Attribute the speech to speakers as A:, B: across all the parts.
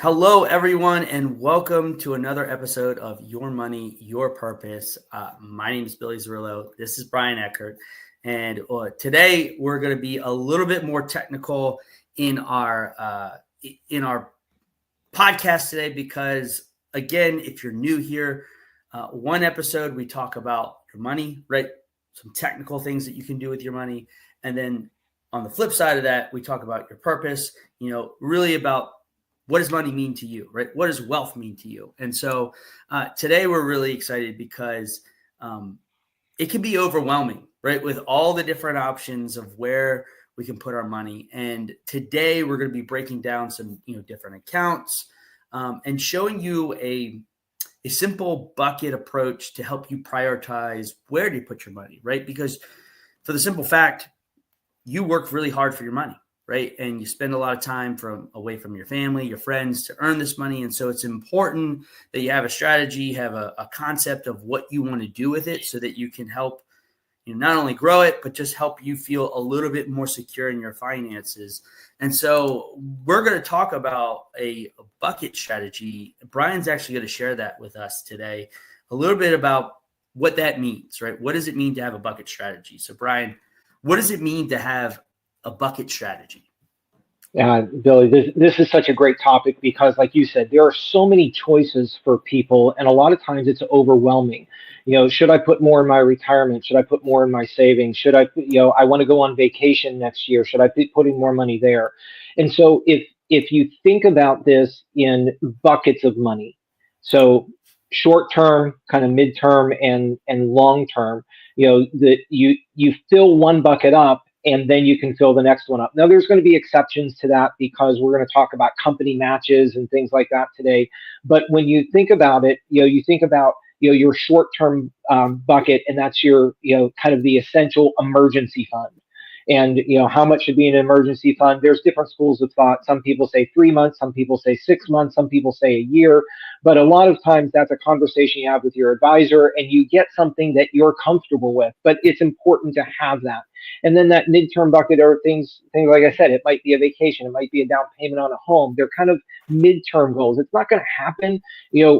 A: Hello, everyone, and welcome to another episode of Your Money, Your Purpose. My name is Billy Zerillo. This is Brian Eckert, and today we're going to be a little bit more technical in our podcast today because, again, if you're new here, one episode we talk about your money, right? Some technical things that you can do with your money, and then on the flip side of that, we talk about your purpose. Really about what does money mean to you, right? What does wealth mean to you? And so today we're really excited because it can be overwhelming, right? With all the different options of where we can put our money. And today we're going to be breaking down some, different accounts and showing you a simple bucket approach to help you prioritize where to put your money, right? Because for the simple fact, you work really hard for your money, right? And you spend a lot of time away from your family, your friends to earn this money. And so it's important that you have a strategy, have a concept of what you want to do with it so that you can help not only grow it, but just help you feel a little bit more secure in your finances. And so we're going to talk about a bucket strategy. Brian's actually going to share that with us today, a little bit about what that means, right? What does it mean to have a bucket strategy? So Brian, what does it mean to have a bucket strategy?
B: Billy, this is such a great topic because, like you said, there are so many choices for people, and a lot of times it's overwhelming. Should I put more in my retirement? Should I put more in my savings? Should I, I want to go on vacation next year. Should I be putting more money there? And so if you think about this in buckets of money, so short term, kind of midterm, and long term, that you fill one bucket up, and then you can fill the next one up. Now, there's going to be exceptions to that because we're going to talk about company matches and things like that today. But when you think about it, you think about your short-term bucket, and that's your kind of the essential emergency fund. And how much should be an emergency fund? There's different schools of thought. Some people say 3 months, some people say 6 months, some people say a year. But a lot of times that's a conversation you have with your advisor, and you get something that you're comfortable with. But it's important to have that. And then that midterm bucket are things like I said, it might be a vacation, it might be a down payment on a home. They're kind of midterm goals. It's not going to happen,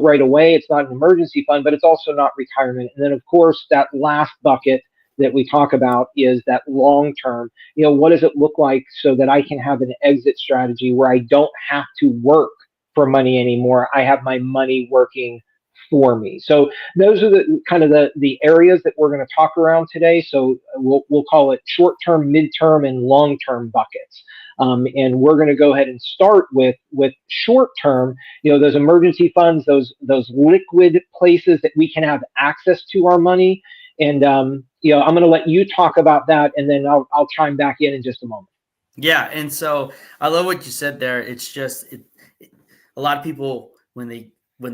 B: right away. It's not an emergency fund, but it's also not retirement. And then of course that last bucket that we talk about is that long term. What does it look like so that I can have an exit strategy where I don't have to work for money anymore? I have my money working for me. So those are the kind of the areas that we're going to talk around today. So we'll call it short-term, mid-term, and long-term buckets. And we're going to go ahead and start with short-term, those emergency funds, those liquid places that we can have access to our money. And I'm going to let you talk about that, and then I'll chime back in just a moment.
A: Yeah, and so I love what you said there. It's just a lot of people when they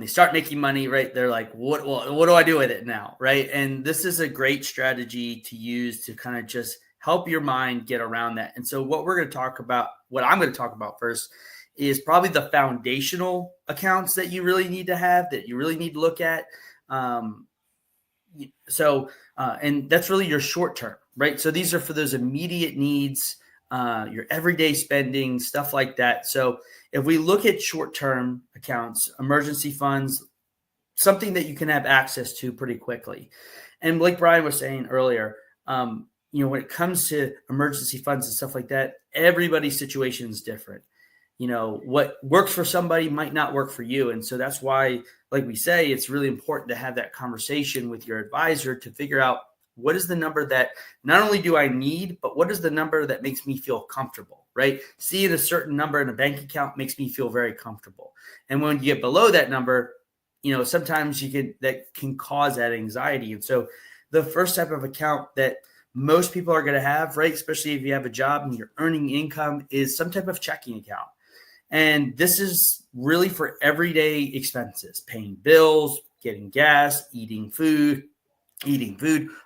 A: start making money, right, they're like, what do I do with it now, right? And this is a great strategy to use to kind of just help your mind get around that. And so what I'm going to talk about first is probably the foundational accounts that you really need to have, that you really need to look at. And that's really your short term, right? So these are for those immediate needs, your everyday spending, stuff like that. So if we look at short-term accounts, emergency funds, something that you can have access to pretty quickly. And like Brian was saying earlier, when it comes to emergency funds and stuff like that, everybody's situation is different. What works for somebody might not work for you. And so that's why, like we say, it's really important to have that conversation with your advisor to figure out what is the number that not only do I need, but what is the number that makes me feel comfortable, right? Seeing a certain number in a bank account makes me feel very comfortable. And when you get below that number, sometimes that can cause that anxiety. And so the first type of account that most people are going to have, right, especially if you have a job and you're earning income, is some type of checking account. And this is really for everyday expenses, paying bills, getting gas, eating food,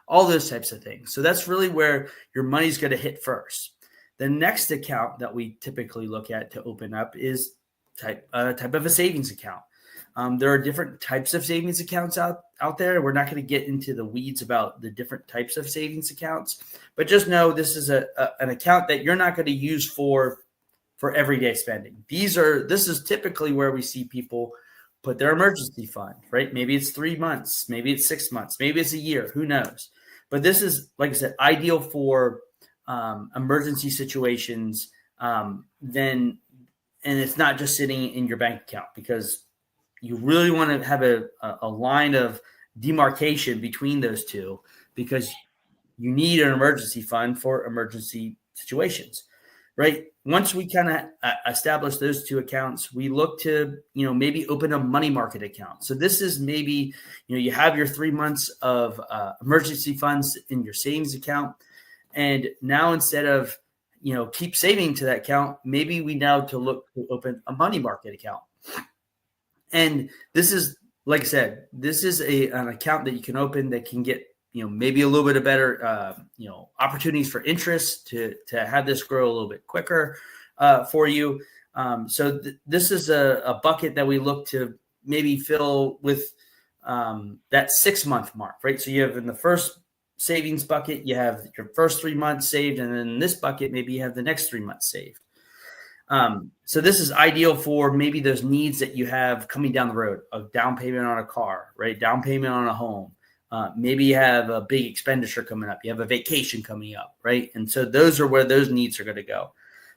A: all those types of things. So that's really where your money's going to hit first. The next account that we typically look at to open up is type of a savings account. There are different types of savings accounts out there. We're not going to get into the weeds about the different types of savings accounts, but just know this is an account that you're not going to use for for everyday spending. This is typically where we see people put their emergency fund, right? Maybe it's 3 months, maybe it's 6 months, maybe it's a year, who knows? But this is, like I said, ideal for emergency situations. And it's not just sitting in your bank account, because you really want to have a line of demarcation between those two, because you need an emergency fund for emergency situations, right? Once we kind of establish those two accounts, we look to, maybe open a money market account. So this is maybe, you have your 3 months of emergency funds in your savings account. And now, instead of, keep saving to that account, maybe we now look to open a money market account. And this is, like I said, this is an account that you can open that can get, maybe a little bit of better, opportunities for interest to have this grow a little bit quicker for you. So this is a bucket that we look to maybe fill with that 6 month mark, right? So you have, in the first savings bucket, you have your first 3 months saved, and then in this bucket, maybe you have the next 3 months saved. So this is ideal for maybe those needs that you have coming down the road, a down payment on a car, right? Down payment on a home. Maybe you have a big expenditure coming up. You have a vacation coming up, right? And so those are where those needs are going to go.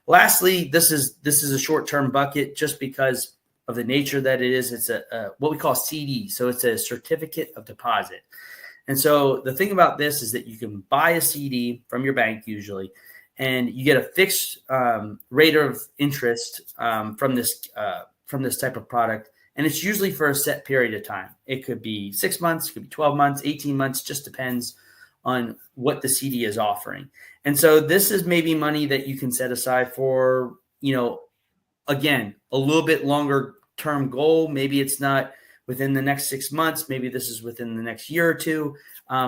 A: Lastly, this is a short-term bucket, just because of the nature that it is. It's a what we call CD. So it's a certificate of deposit. And so the thing about this is that you can buy a CD from your bank usually, and you get a fixed rate of interest from this type of product. And it's usually for a set period of time. It could be 6 months, it could be 12 months, 18 months, just depends on what the CD is offering. And so this is maybe money that you can set aside for, again, a little bit longer term goal. Maybe it's not within the next 6 months. Maybe this is within the next year or two.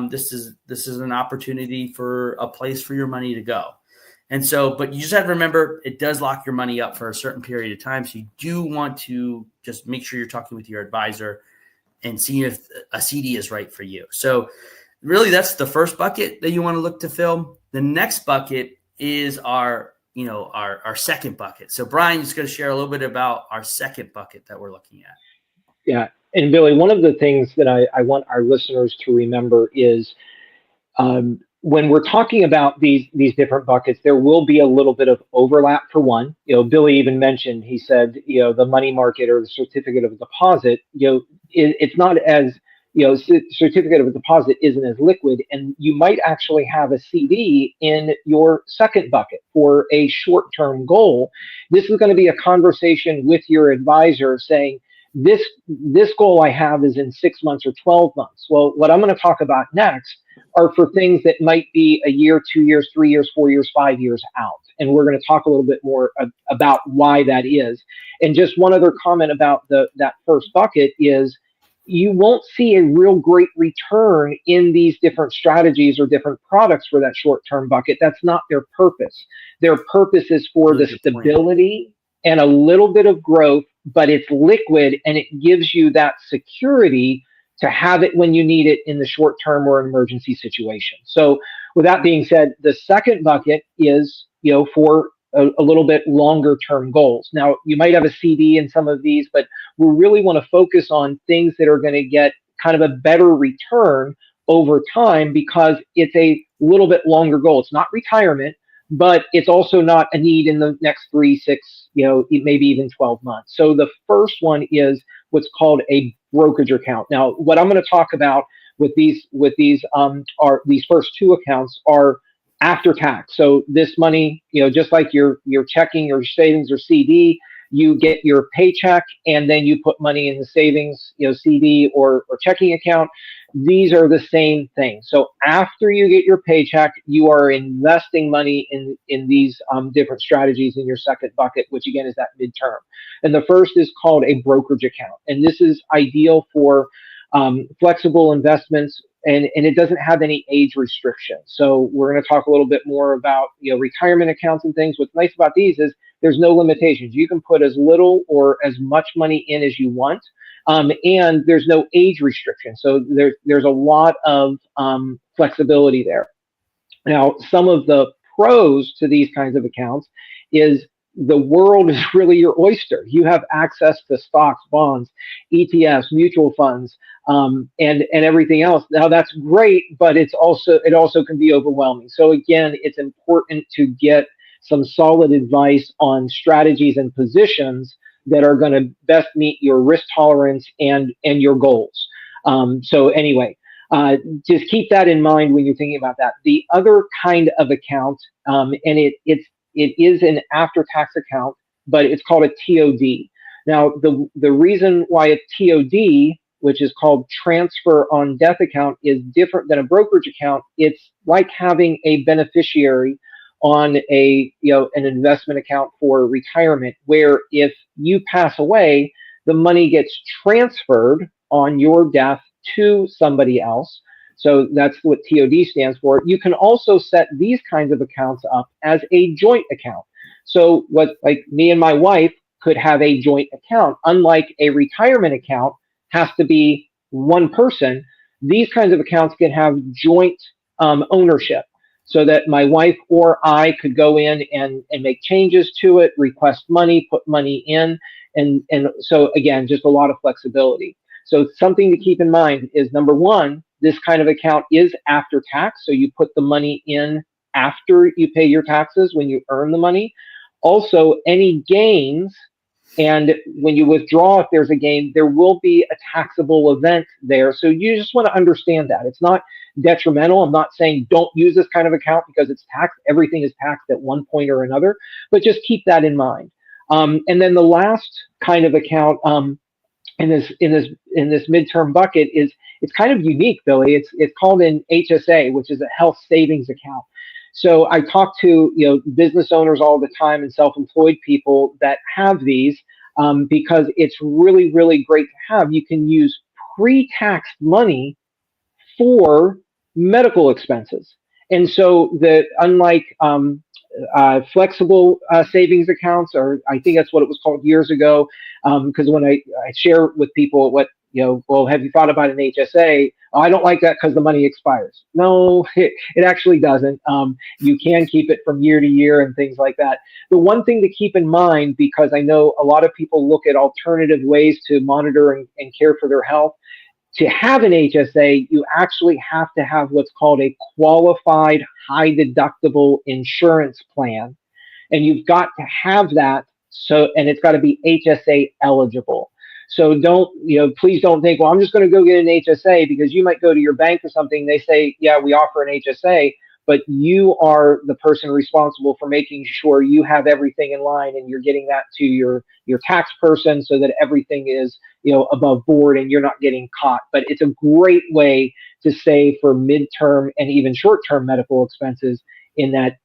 A: This is an opportunity for a place for your money to go. And so, but you just have to remember, it does lock your money up for a certain period of time. So you do want to just make sure you're talking with your advisor and seeing if a CD is right for you. So really, that's the first bucket that you want to look to fill. The next bucket is our second bucket. So Brian is going to share a little bit about our second bucket that we're looking at.
B: Yeah. And Billy, one of the things that I want our listeners to remember is, when we're talking about these different buckets, there will be a little bit of overlap for one. Billy even mentioned, he said, the money market or the certificate of deposit, it's not as, certificate of deposit isn't as liquid, and you might actually have a CD in your second bucket for a short-term goal. This is going to be a conversation with your advisor saying, this goal I have is in 6 months or 12 months. Well, what I'm going to talk about next are for things that might be a year, 2 years, 3 years, 4 years, 5 years out. And we're going to talk a little bit more about why that is. And just one other comment about that first bucket is, you won't see a real great return in these different strategies or different products for that short-term bucket. That's not their purpose. Their purpose is for the stability and a little bit of growth, but it's liquid, and it gives you that security to have it when you need it in the short term or emergency situation. So with that being said, the second bucket is, for a little bit longer term goals. Now, you might have a CD in some of these, but we really want to focus on things that are going to get kind of a better return over time, because it's a little bit longer goal. It's not retirement, but it's also not a need in the next 3, 6, maybe even 12 months. So the first one is what's called a brokerage account. Now, what I'm going to talk about with these first two accounts are after tax. So this money, just like your checking or savings or CD, you get your paycheck and then you put money in the savings, CD or checking account. These are the same thing. So after you get your paycheck, you are investing money in these different strategies in your second bucket, which again is that midterm. And the first is called a brokerage account. And this is ideal for flexible investments, and it doesn't have any age restrictions. So we're going to talk a little bit more about retirement accounts and things. What's nice about these is there's no limitations. You can put as little or as much money in as you want. And there's no age restriction. So there's a lot of flexibility there. Now, some of the pros to these kinds of accounts is the world is really your oyster. You have access to stocks, bonds, ETFs, mutual funds, and everything else. Now that's great, but it also can be overwhelming. So again, it's important to get some solid advice on strategies and positions that are going to best meet your risk tolerance and your goals. So anyway, just keep that in mind when you're thinking about that. The other kind of account, and it is an after-tax account, but it's called a TOD. Now, the reason why a TOD, which is called transfer on death account, is different than a brokerage account. It's like having a beneficiary on an investment account for retirement, where if you pass away, the money gets transferred on your death to somebody else. So that's what TOD stands for. You can also set these kinds of accounts up as a joint account. So like me and my wife could have a joint account. Unlike a retirement account has to be one person, these kinds of accounts can have joint ownership, so that my wife or I could go in and make changes to it, request money, put money in. And so again, just a lot of flexibility. So something to keep in mind is, number one, this kind of account is after tax. So you put the money in after you pay your taxes when you earn the money. Also, any gains, and when you withdraw, if there's a gain, there will be a taxable event there. So you just want to understand that. It's not detrimental. I'm not saying don't use this kind of account because it's taxed. Everything is taxed at one point or another, but just keep that in mind. And then the last kind of account in this midterm bucket is, it's kind of unique, Billy. It's called an HSA, which is a health savings account. So I talk to business owners all the time and self-employed people that have these, because it's really, really great to have. You can use pre-taxed money for medical expenses. And so unlike flexible savings accounts, or I think that's what it was called years ago, because when I share with people well, have you thought about an HSA? Oh, I don't like that because the money expires. No, it actually doesn't. You can keep it from year to year and things like that. The one thing to keep in mind, because I know a lot of people look at alternative ways to monitor and care for their health, to have an HSA, you actually have to have what's called a qualified high deductible insurance plan. And you've got to have that. And it's got to be HSA eligible. So please don't think, well, I'm just going to go get an HSA, because you might go to your bank or something. They say, yeah, we offer an HSA, but you are the person responsible for making sure you have everything in line, and you're getting that to your tax person so that everything is, above board and you're not getting caught. But it's a great way to save for midterm and even short-term medical expenses in that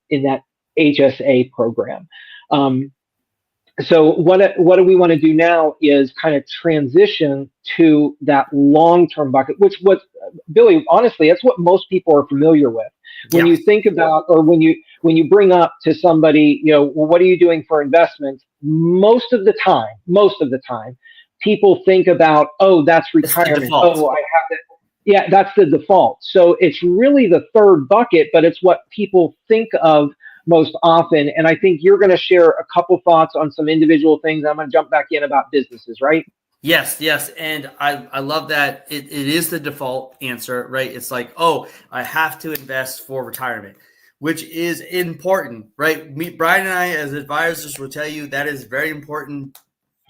B: HSA program. So what do we want to do now is kind of transition to that long-term bucket, which Billy, honestly, that's what most people are familiar with. When you think about, or when you bring up to somebody, well, what are you doing for investments? Most of the time, people think about, oh, that's retirement. Oh, I have that. Yeah, that's the default. So it's really the third bucket, but it's what people think of most often. And I think you're going to share a couple thoughts on some individual things. I'm going to jump back in about businesses, right?
A: Yes. And I love that it is the default answer, right? It's like, oh, I have to invest for retirement, which is important, right? Brian and I, as advisors, will tell you that is very important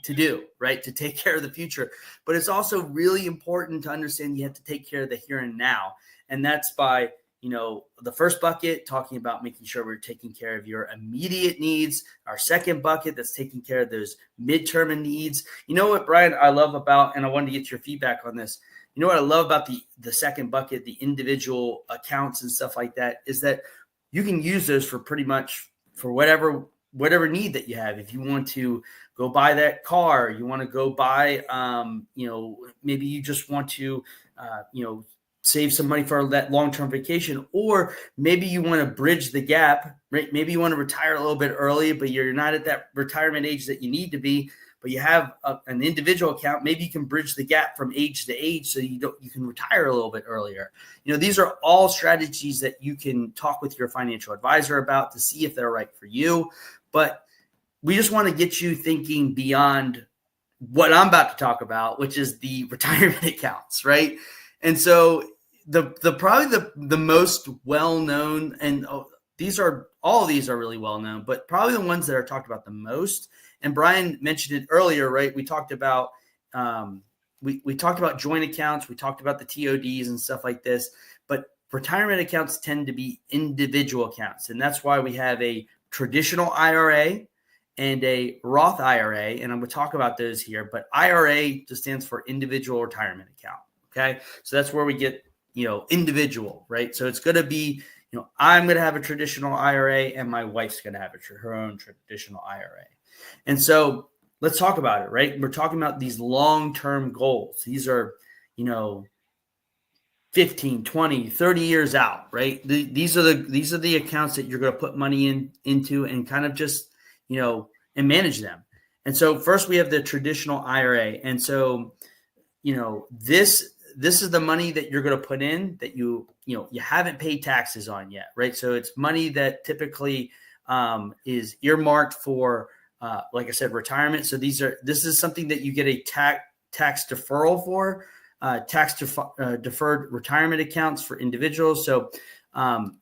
A: to do, right? To take care of the future. But it's also really important to understand you have to take care of the here and now. And that's by the first bucket, talking about making sure we're taking care of your immediate needs. Our second bucket, that's taking care of those midterm needs. You know what, Brian, I love about, and I wanted to get your feedback on this. You know what I love about the second bucket, the individual accounts and stuff like that, is that you can use those for pretty much for whatever need that you have. If you want to go buy that car, you want to go buy, maybe you just want to, save some money for that long-term vacation, or maybe you want to bridge the gap, right? Maybe you want to retire a little bit early, but you're not at that retirement age that you need to be, but you have an individual account. Maybe you can bridge the gap from age to age so you can retire a little bit earlier. These are all strategies that you can talk with your financial advisor about to see if they're right for you. But we just want to get you thinking beyond what I'm about to talk about, which is the retirement accounts, right? And so probably the most well-known, and all of these are really well-known, but probably the ones that are talked about the most. And Brian mentioned it earlier, right? We talked about we talked about joint accounts, we talked about the TODs and stuff like this, but retirement accounts tend to be individual accounts, and that's why we have a traditional IRA and a Roth IRA, and I'm going to talk about those here. But IRA just stands for individual retirement account. Okay, so that's where we get individual, right? So it's going to be I'm going to have a traditional IRA, and my wife's going to have her own traditional IRA, and so let's talk about it, right? We're talking about these long-term goals. These are 15, 20, 30 years out, right? These are the accounts that you're going to put money into and kind of just and manage them. And so first we have the traditional IRA. And so, this is the money that you're going to put in that you haven't paid taxes on yet, right? So it's money that typically is earmarked for, like I said, retirement. So this is something that you get a tax deferral for, deferred retirement accounts for individuals. So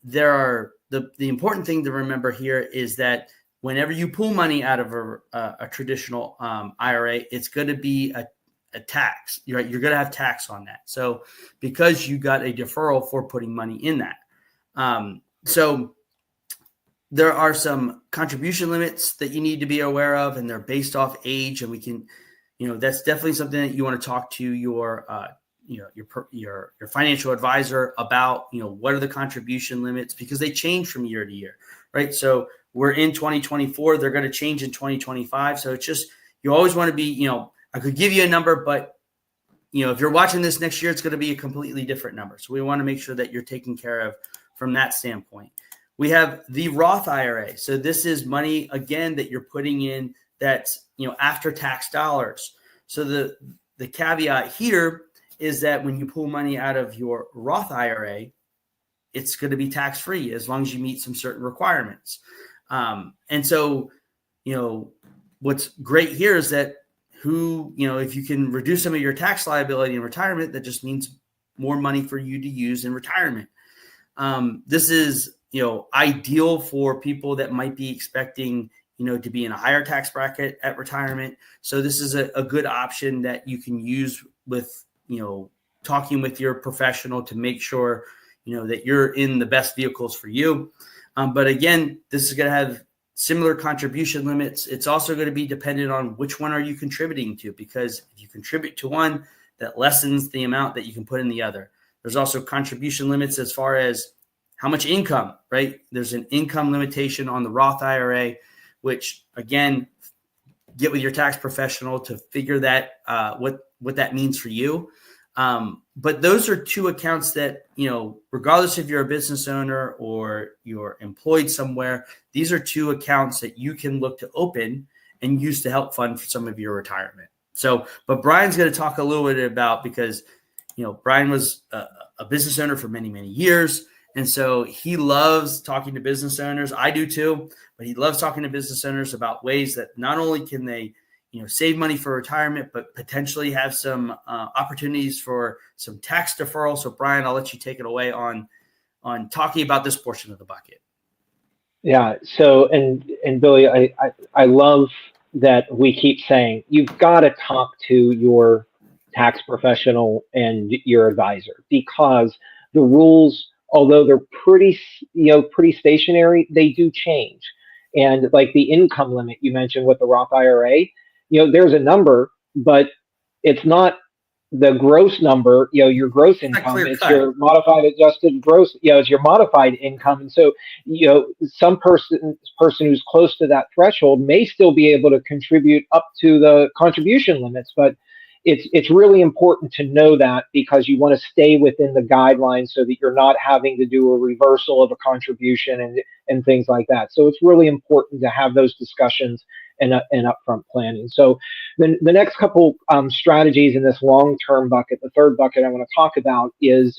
A: there are the important thing to remember here is that whenever you pull money out of a traditional IRA, it's going to be a tax. You're going to have tax on that. So because you got a deferral for putting money in that. So there are some contribution limits that you need to be aware of, and they're based off age. And we can, that's definitely something that you want to talk to your financial advisor about, what are the contribution limits, because they change from year to year, right? So we're in 2024, they're going to change in 2025. So it's just, you always want to be, I could give you a number, but if you're watching this next year, it's going to be a completely different number. So we want to make sure that you're taken care of from that standpoint. We have the Roth IRA. So this is money, again, that you're putting in that's, after tax dollars. So the caveat here is that when you pull money out of your Roth IRA, it's going to be tax-free as long as you meet some certain requirements. And so, what's great here is that if you can reduce some of your tax liability in retirement, that just means more money for you to use in retirement. This is, ideal for people that might be expecting, to be in a higher tax bracket at retirement. So this is a good option that you can use with, talking with your professional to make sure, that you're in the best vehicles for you. But again, this is going to have similar contribution limits. It's also going to be dependent on which one are you contributing to, because if you contribute to one, that lessens the amount that you can put in the other. There's also contribution limits as far as how much income, right? There's an income limitation on the Roth IRA, which again, get with your tax professional to figure that what that means for you. But those are two accounts that, regardless if you're a business owner or you're employed somewhere, these are two accounts that you can look to open and use to help fund for some of your retirement. So, but Brian's going to talk a little bit about, because, Brian was a business owner for many, many years. And so he loves talking to business owners. I do too, but he loves talking to business owners about ways that not only can they, save money for retirement, but potentially have some opportunities for some tax deferral. So Brian, I'll let you take it away on talking about this portion of the bucket.
B: Yeah. So, and Billy, I love that we keep saying, you've got to talk to your tax professional and your advisor, because the rules, although they're pretty stationary, they do change. And like the income limit you mentioned with the Roth IRA, there's a number, but it's not the gross number, your gross income. It's your modified adjusted gross, it's your modified income. And so, some person who's close to that threshold may still be able to contribute up to the contribution limits, but it's really important to know that, because you want to stay within the guidelines so that you're not having to do a reversal of a contribution and things like that. So it's really important to have those discussions and upfront planning. So the next couple strategies in this long-term bucket, the third bucket I want to talk about is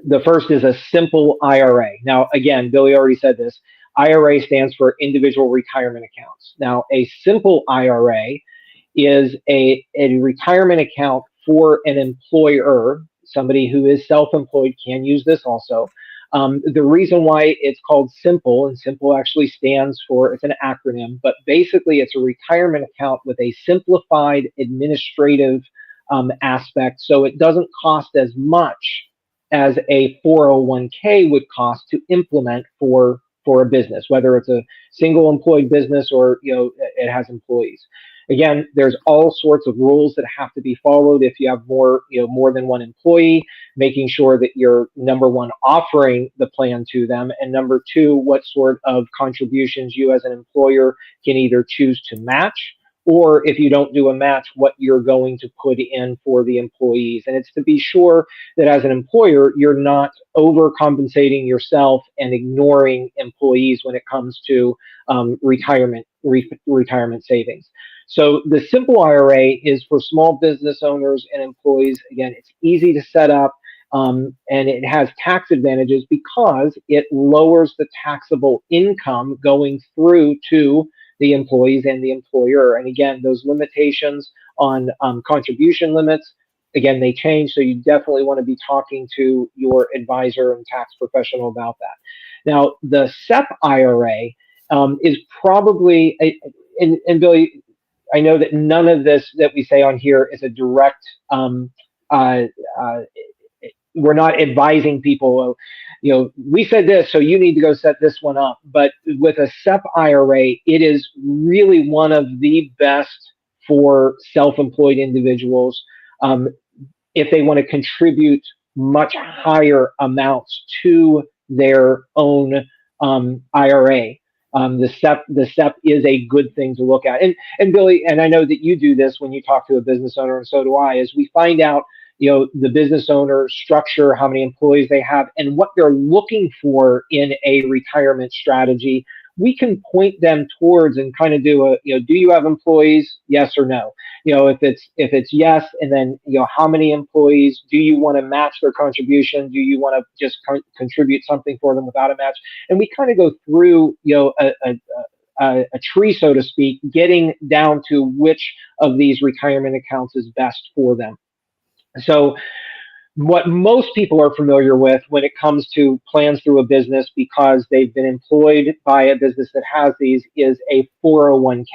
B: the first is a simple IRA. Now, again, Billy already said this. IRA stands for individual retirement accounts. Now, a simple IRA is a retirement account for an employer. Somebody who is self-employed can use this also. The reason why it's called simple, and simple actually stands for, it's an acronym, but basically it's a retirement account with a simplified administrative aspect, so it doesn't cost as much as a 401k would cost to implement for a business, whether it's a single employed business or it has employees. Again, there's all sorts of rules that have to be followed if you have more than one employee, making sure that you're, number one, offering the plan to them, and number two, what sort of contributions you as an employer can either choose to match, or if you don't do a match, what you're going to put in for the employees. And it's to be sure that as an employer, you're not overcompensating yourself and ignoring employees when it comes to retirement savings. So the simple IRA is for small business owners and employees. Again, it's easy to set up, and it has tax advantages because it lowers the taxable income going through to the employees and the employer. And again, those limitations on contribution limits, again, they change. So you definitely want to be talking to your advisor and tax professional about that. Now, the SEP IRA is probably, and Billy, I know that none of this that we say on here is a direct, we're not advising people, we said this, so you need to go set this one up. But with a SEP IRA, it is really one of the best for self-employed individuals if they want to contribute much higher amounts to their own IRA. The SEP is a good thing to look at. And Billy, and I know that you do this when you talk to a business owner, and so do I, is we find out the business owner structure, how many employees they have, and what they're looking for in a retirement strategy. We can point them towards and kind of do a, do you have employees? Yes or no? If it's yes, and then, how many employees? Do you want to match their contribution? Do you want to just contribute something for them without a match? And we kind of go through, a tree, so to speak, getting down to which of these retirement accounts is best for them. So what most people are familiar with when it comes to plans through a business because they've been employed by a business that has these is a 401k.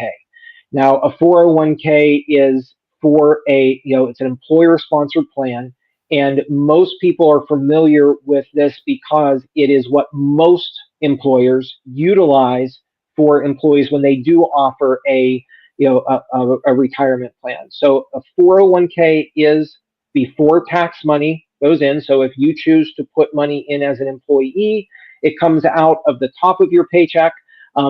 B: Now, a 401k is for it's an employer-sponsored plan, and most people are familiar with this because it is what most employers utilize for employees when they do offer a retirement plan. So a 401k is before tax money goes in. So if you choose to put money in as an employee, it comes out of the top of your paycheck.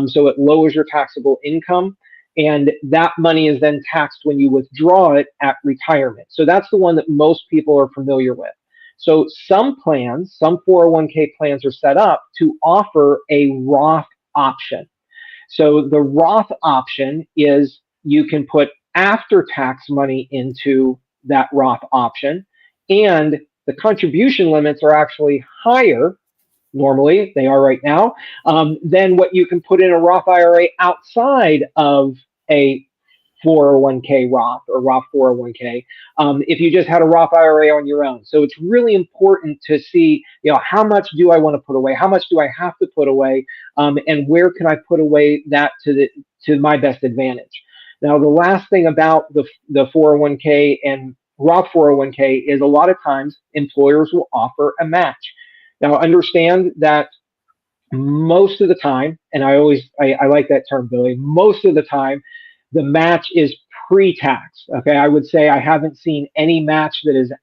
B: So it lowers your taxable income. And that money is then taxed when you withdraw it at retirement. So that's the one that most people are familiar with. So some 401k plans are set up to offer a Roth option. So the Roth option is you can put after-tax money into that Roth option, and the contribution limits are actually higher, normally they are right now, than what you can put in a Roth IRA outside of a 401k Roth or Roth 401k if you just had a Roth IRA on your own. So it's really important to see, how much do I want to put away? How much do I have to put away? And where can I put away that to my best advantage? Now, the last thing about the 401k and Roth 401k is a lot of times employers will offer a match. Now, understand that most of the time, and I like that term, Billy, most of the time, the match is pre-tax. Okay, I would say I haven't seen any match that is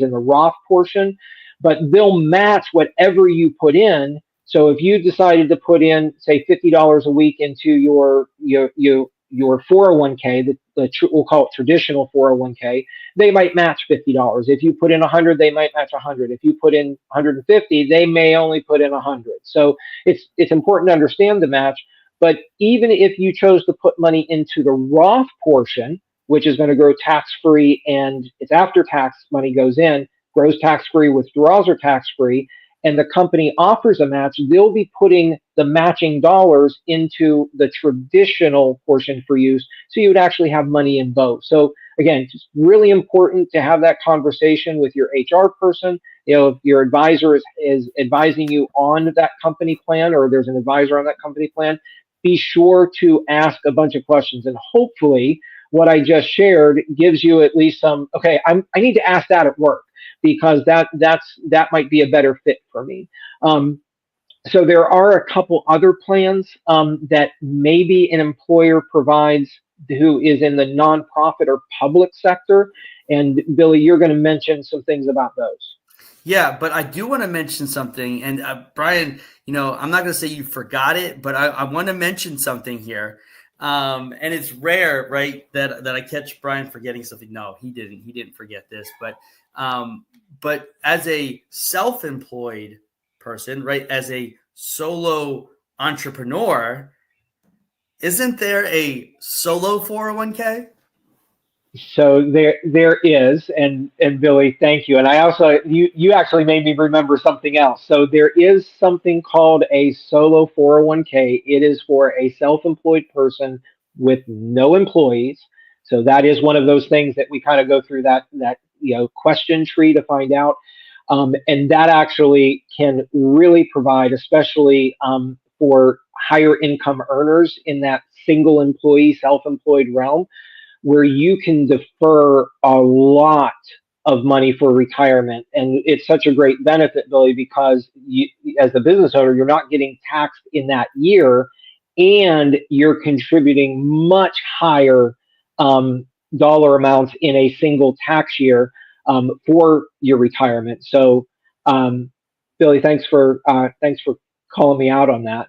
B: in the Roth portion, but they'll match whatever you put in. So if you decided to put in, say, $50 a week into your 401k, we'll call it traditional 401k, they might match $50. If you put in 100, they might match 100. If you put in 150, they may only put in 100. So it's important to understand the match. But even if you chose to put money into the Roth portion, which is going to grow tax-free, and it's after tax money goes in, grows tax-free, withdrawals are tax-free, and the company offers a match, they'll be putting the matching dollars into the traditional portion for use. So you would actually have money in both. So again, it's really important to have that conversation with your HR person. If your advisor is advising you on that company plan, or there's an advisor on that company plan, be sure to ask a bunch of questions. And hopefully what I just shared gives you at least some, okay, I need to ask that at work, because that might be a better fit for me. So there are a couple other plans that maybe an employer provides who is in the nonprofit or public sector. And Billy, you're going to mention some things about those.
A: Yeah, but I do want to mention something. And Brian, I'm not going to say you forgot it, but I want to mention something here. And it's rare, right, that I catch Brian forgetting something. No, he didn't. He didn't forget this. But as a self-employed person, right, as a solo entrepreneur, isn't there a solo 401k?
B: So there is, and Billy, thank you. And I also, you actually made me remember something else. So there is something called a solo 401k. It is for a self-employed person with no employees. So that is one of those things that we kind of go through that question tree to find out. And that actually can really provide, especially for higher income earners in that single employee, self-employed realm, where you can defer a lot of money for retirement. And it's such a great benefit, Billy, because you, as the business owner, you're not getting taxed in that year, and you're contributing much higher dollar amounts in a single tax year for your retirement. So, Billy, thanks for calling me out on that.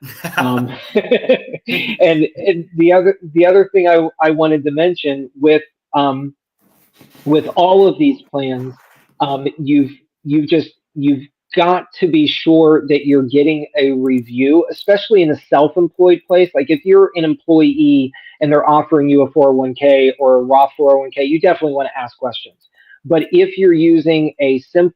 B: And the other thing I wanted to mention with all of these plans, you've got to be sure that you're getting a review, especially in a self-employed place. Like if you're an employee and they're offering you a 401k or a Roth 401k, you definitely want to ask questions. But if you're using a SEP,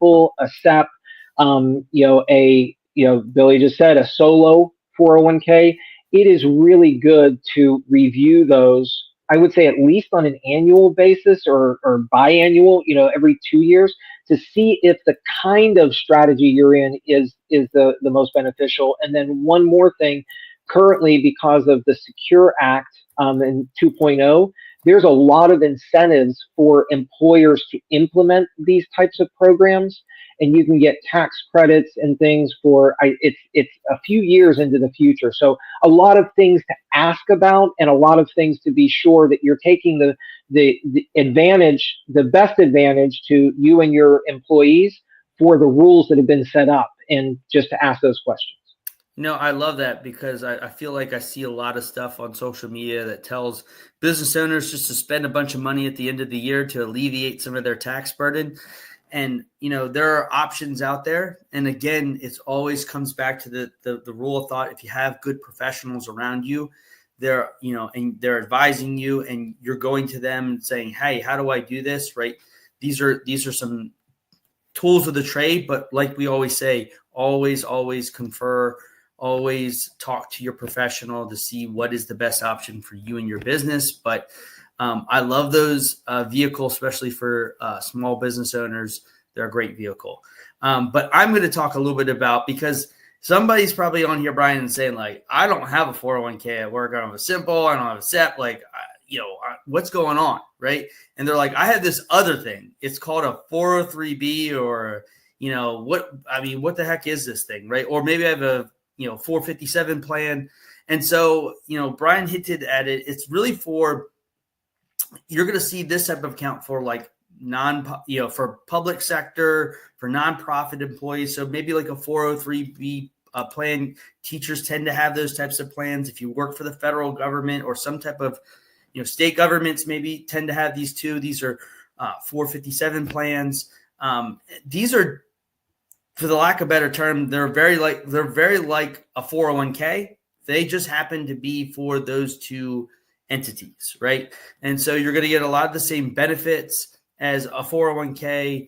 B: Billy just said a solo 401k, it is really good to review those. I would say at least on an annual basis or biannual, every 2 years, to see if the kind of strategy you're in is the most beneficial. And then one more thing, currently, because of the Secure Act in 2.0, there's a lot of incentives for employers to implement these types of programs, and you can get tax credits and things for it's a few years into the future. So a lot of things to ask about, and a lot of things to be sure that you're taking the advantage, the best advantage to you and your employees for the rules that have been set up, and just to ask those questions.
A: I love that, because I feel like I see a lot of stuff on social media that tells business owners just to spend a bunch of money at the end of the year to alleviate some of their tax burden. And, there are options out there. And again, it always comes back to the rule of thought. If you have good professionals around you, they're advising you, and you're going to them and saying, hey, how do I do this? Right. These are some tools of the trade, but like we always say, always confer, always talk to your professional to see what is the best option for you and your business. But I love those vehicles, especially for small business owners. They're a great vehicle. But I'm going to talk a little bit about, because somebody's probably on here, Brian, and saying like, I don't have a 401k at work. I don't have a simple. I don't have a SEP. Like, what's going on, right? And they're like, I have this other thing. It's called a 403b, or what the heck is this thing, right? Or maybe I have a 457 plan. And so Brian hinted at it. It's really for, you're going to see this type of account for like for public sector, for nonprofit employees. So maybe like a 403b plan. Teachers tend to have those types of plans. If you work for the federal government or some type of, state governments maybe tend to have these too. These are 457 plans. These are, for the lack of a better term, they're very like a 401k. They just happen to be for those two entities, right? And so you're going to get a lot of the same benefits as a 401k,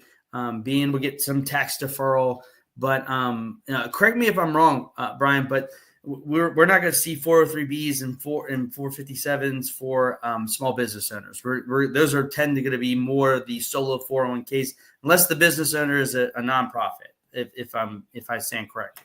A: being we'll get some tax deferral, But correct me if I'm wrong, Brian, but we're not going to see 403Bs and 457s for small business owners. Those are tend to going to be more the solo 401ks, unless the business owner is a nonprofit. If I stand correct.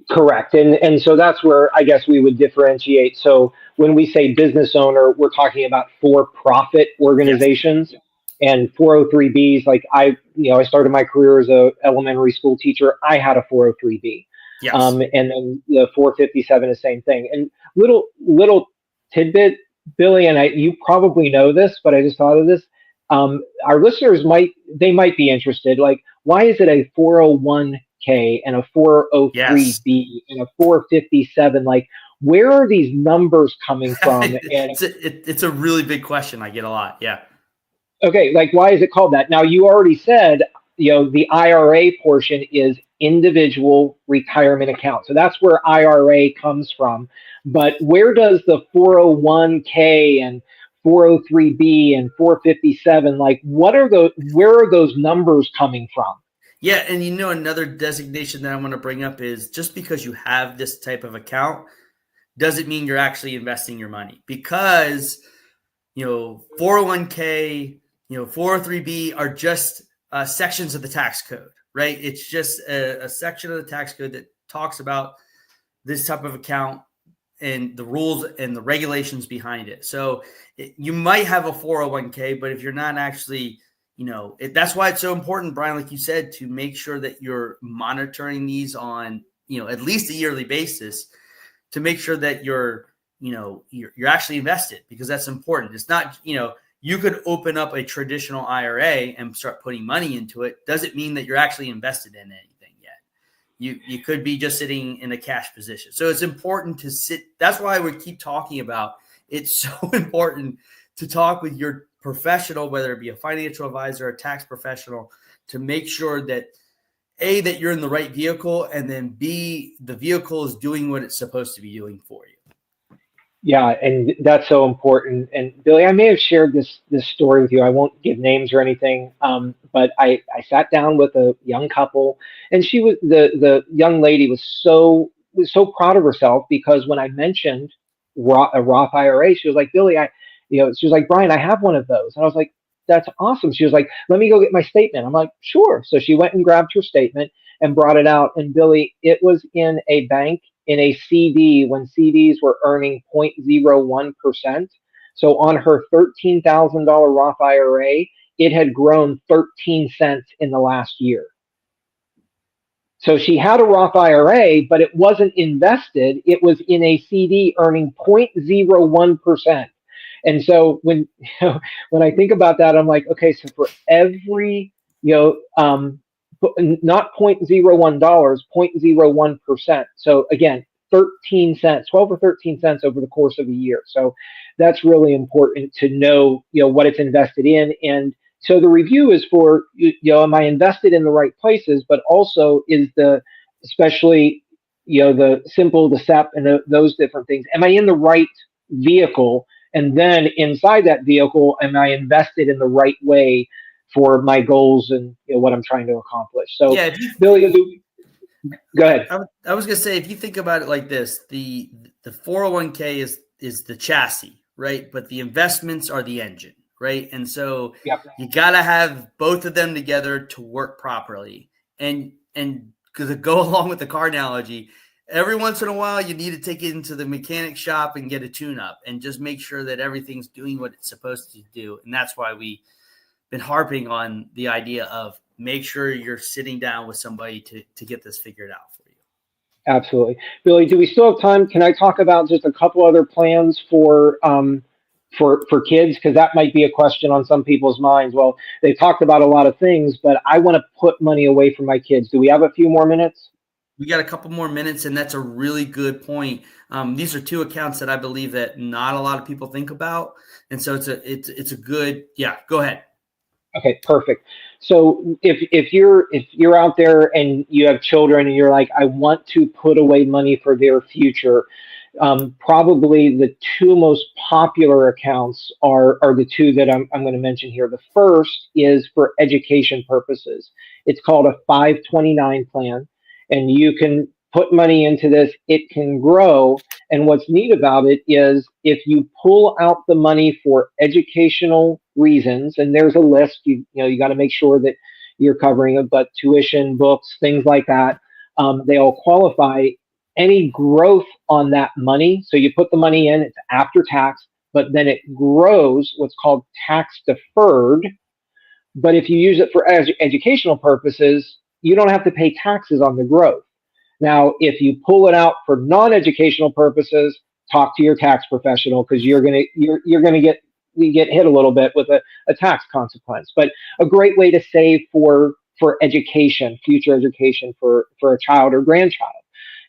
B: Correct. And so that's where I guess we would differentiate. So when we say business owner, we're talking about for-profit organizations. Yes. And 403Bs, like I started my career as a elementary school teacher. I had a 403B.
A: Yes.
B: And then the 457 is the same thing. And little tidbit, Billy, and you probably know this, but I just thought of this. Our listeners might be interested. Like, why is it a 401k and a 403b and a 457? Like, where are these numbers coming from? And
A: it's a really big question I get a lot. Yeah.
B: Okay, like, why is it called that? Now, you already said, the IRA portion is individual retirement account. So that's where IRA comes from. But where does the 401k and 403b and 457, like, where are those numbers coming from?
A: Yeah, and another designation that I want to bring up is just because you have this type of account doesn't mean you're actually investing your money, because 401k, 403b are just sections of the tax code, right? It's just a section of the tax code that talks about this type of account and the rules and the regulations behind it. So you might have a 401k, but if you're not actually, that's why it's so important, Brian, like you said, to make sure that you're monitoring these on, at least a yearly basis, to make sure that you're actually invested, because that's important. It's not, you could open up a traditional IRA and start putting money into it. Doesn't mean that you're actually invested in anything yet. You could be just sitting in a cash position. So it's important to sit. That's why we keep talking about it's so important to talk with your professional, whether it be a financial advisor, a tax professional, to make sure that A, that you're in the right vehicle, and then B, the vehicle is doing what it's supposed to be doing for you.
B: Yeah, and that's so important. And Billy, I may have shared this story with you. I won't give names or anything, but I sat down with a young couple, and she was the young lady was so proud of herself, because when I mentioned a Roth IRA, she was like, Billy, she was like, Brian, I have one of those, and I was like, that's awesome. She was like, let me go get my statement. I'm like, sure. So she went and grabbed her statement and brought it out, and Billy, it was in a bank, in a CD, when CDs were earning 0.01%. So on her $13,000 Roth IRA, it had grown 13 cents in the last year. So she had a Roth IRA, but it wasn't invested. It was in a CD earning 0.01%. And so when I think about that, I'm like, okay, so for every, not $0.01, 0.01%. So again, 13 cents, 12 or 13 cents over the course of a year. So that's really important to know, what it's invested in. And so the review is for, am I invested in the right places, but also is especially, the simple, the SEP, and those different things. Am I in the right vehicle? And then inside that vehicle, am I invested in the right way for my goals and what I'm trying to accomplish? So, yeah, Billy, go ahead.
A: I was going to say, if you think about it like this, the 401k is the chassis, right? But the investments are the engine, right? And so you got to have both of them together to work properly. And to go along with the car analogy, every once in a while, you need to take it into the mechanic shop and get a tune-up and just make sure that everything's doing what it's supposed to do. And that's why we've been harping on the idea of make sure you're sitting down with somebody to get this figured out for you.
B: Absolutely. Billy, do we still have time? Can I talk about just a couple other plans for kids? Because that might be a question on some people's minds. Well, they talked about a lot of things, but I want to put money away from my kids. Do we have a few more minutes?
A: We got a couple more minutes, and that's a really good point. These are two accounts that I believe that not a lot of people think about, and so it's a good. Yeah, go ahead.
B: Okay, perfect. So if you're out there and you have children and you're like, I want to put away money for their future, Probably the two most popular accounts are the two that I'm going to mention here. The first is for education purposes. It's called a 529 plan, and you can put money into this. It can grow. And what's neat about it is if you pull out the money for educational reasons, and there's a list, you got to make sure that you're covering it, but tuition, books, things like that, they all qualify. Any growth on that money, so you put the money in, it's after tax, but then it grows, what's called tax deferred. But if you use it for educational purposes, you don't have to pay taxes on the growth. Now, if you pull it out for non-educational purposes, talk to your tax professional, because you're gonna get hit a little bit with a tax consequence. But a great way to save for education, future education for a child or grandchild.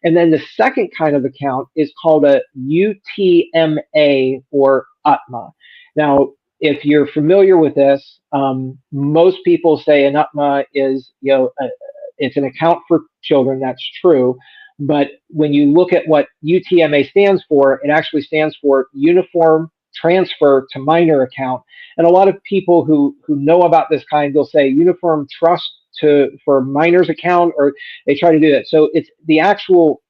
B: And then the second kind of account is called a UTMA or UTMA. Now, if you're familiar with this, most people say an UTMA is, it's an account for children. That's true. But when you look at what UTMA stands for, it actually stands for Uniform Transfer to Minor Account. And a lot of people who know about this kind, they'll say Uniform Trust for minors account, or they try to do that. So it's the actual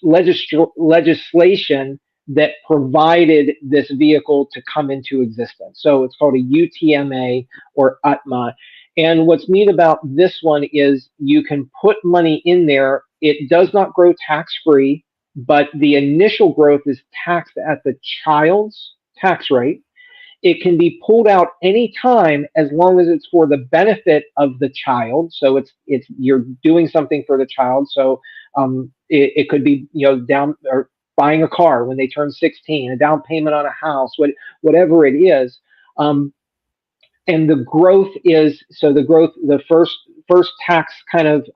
B: legislation that provided this vehicle to come into existence. So it's called a UTMA or UTMA. And what's neat about this one is you can put money in there. It does not grow tax-free, but the initial growth is taxed at the child's tax rate. It can be pulled out anytime as long as it's for the benefit of the child. So it's you're doing something for the child. So it could be down or buying a car when they turn 16, a down payment on a house, whatever it is. And the growth is the first tax kind of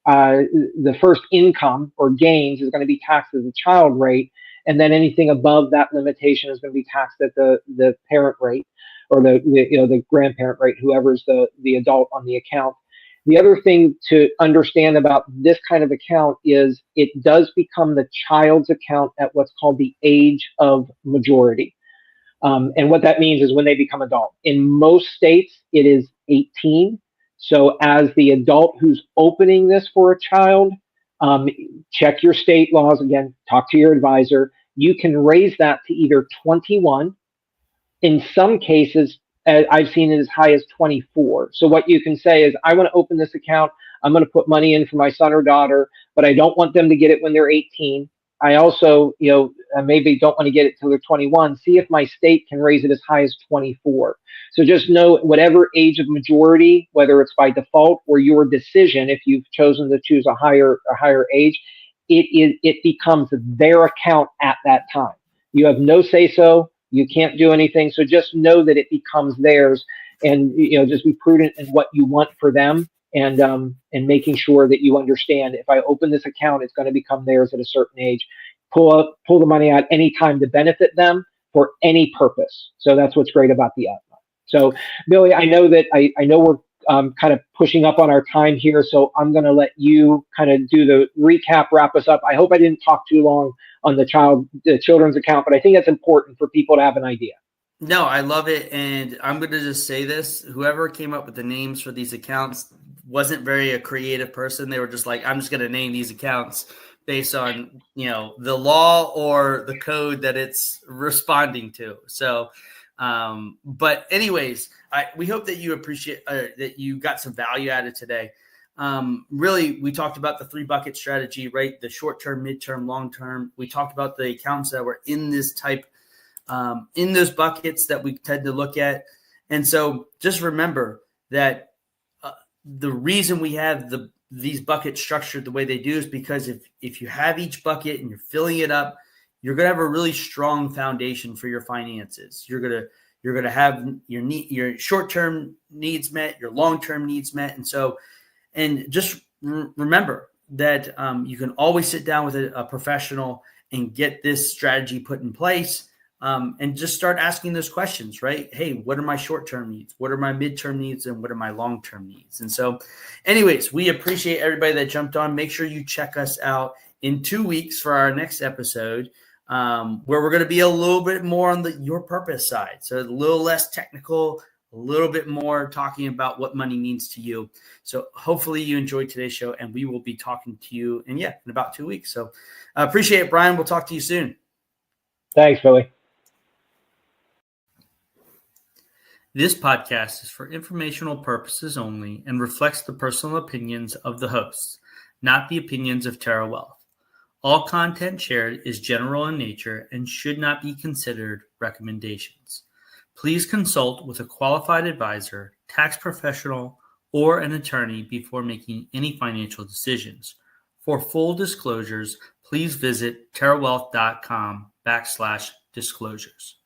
B: the first income or gains is going to be taxed as a child rate. And then anything above that limitation is going to be taxed at the parent rate or the grandparent rate, whoever's the adult on the account. The other thing to understand about this kind of account is it does become the child's account at what's called the age of majority. And what that means is when they become adult. In most states, it is 18. So as the adult who's opening this for a child, check your state laws. Again, talk to your advisor. You can raise that to either 21. In some cases, I've seen it as high as 24. So what you can say is, I want to open this account. I'm going to put money in for my son or daughter, but I don't want them to get it when they're 18. I also, maybe don't want to get it till they're 21. See if my state can raise it as high as 24. So just know whatever age of majority, whether it's by default or your decision, if you've chosen to choose a higher age, it becomes their account at that time. You have no say so. You can't do anything. So just know that it becomes theirs, and just be prudent in what you want for them, and making sure that you understand, if I open this account, it's going to become theirs at a certain age. Pull the money out anytime to benefit them for any purpose. So that's what's great about the UTMA. So Billy, I know that I know we're kind of pushing up on our time here, so I'm going to let you kind of do the recap, wrap us up. I hope I didn't talk too long on the children's account, but I think that's important for people to have an idea.
A: No, I love it. And I'm going to just say this. Whoever came up with the names for these accounts wasn't a creative person. They were just like, I'm just going to name these accounts based on, the law or the code that it's responding to. So, but anyways, we hope that you appreciate that you got some value out of today. Really, we talked about the 3-bucket strategy, right? The short-term, mid-term, long-term. We talked about the accounts that were in this type, in those buckets that we tend to look at. And so just remember that the reason we have these buckets structured the way they do is because if you have each bucket and you're filling it up, you're going to have a really strong foundation for your finances. You're going to have your short-term needs met, your long-term needs met. And just remember that you can always sit down with a professional and get this strategy put in place, and just start asking those questions, right? Hey, what are my short-term needs? What are my mid-term needs? And what are my long-term needs? And so anyways, we appreciate everybody that jumped on. Make sure you check us out in 2 weeks for our next episode, where we're going to be a little bit more on your purpose side. So a little less technical, a little bit more talking about what money means to you. So hopefully you enjoyed today's show, and we will be talking to you in about 2 weeks. So I appreciate it, Brian. We'll talk to you soon.
B: Thanks, Billy.
A: This podcast is for informational purposes only and reflects the personal opinions of the hosts, not the opinions of Terra Wealth. All content shared is general in nature and should not be considered recommendations. Please consult with a qualified advisor, tax professional, or an attorney before making any financial decisions. For full disclosures, please visit terrawealth.com/disclosures.